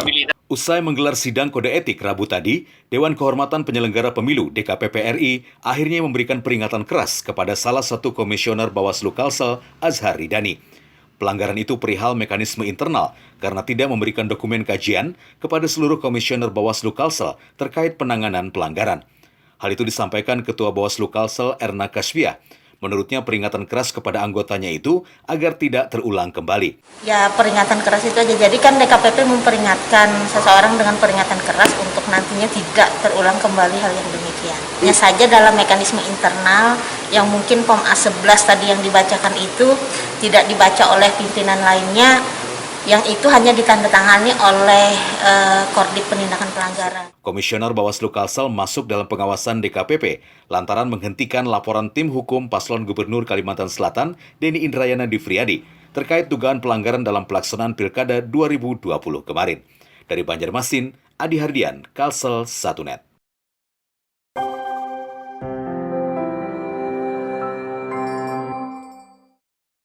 akuntabilitas. Usai menggelar sidang kode etik Rabu tadi, Dewan Kehormatan Penyelenggara Pemilu (DKPP RI) akhirnya memberikan peringatan keras kepada salah satu komisioner Bawaslu Kalsel, Azhar Ridani. Pelanggaran itu perihal mekanisme internal karena tidak memberikan dokumen kajian kepada seluruh komisioner Bawaslu Kalsel terkait penanganan pelanggaran. Hal itu disampaikan Ketua Bawaslu Kalsel, Erna Kasvia. Menurutnya peringatan keras kepada anggotanya itu agar tidak terulang kembali. Ya, peringatan keras itu aja. Jadi kan DKPP memperingatkan seseorang dengan peringatan keras untuk nantinya tidak terulang kembali hal yang demikian. Hanya saja dalam mekanisme internal yang mungkin POM A11 tadi yang dibacakan itu tidak dibaca oleh pimpinan lainnya, yang itu hanya ditandatangani oleh Korbit Penindakan Pelanggaran. Komisioner Bawaslu Kalsel masuk dalam pengawasan DKPP lantaran menghentikan laporan tim hukum paslon Gubernur Kalimantan Selatan, Denny Indrayana Difriadi, terkait dugaan pelanggaran dalam pelaksanaan Pilkada 2020 kemarin. Dari Banjarmasin, Adi Hardian, Kalsel 1net.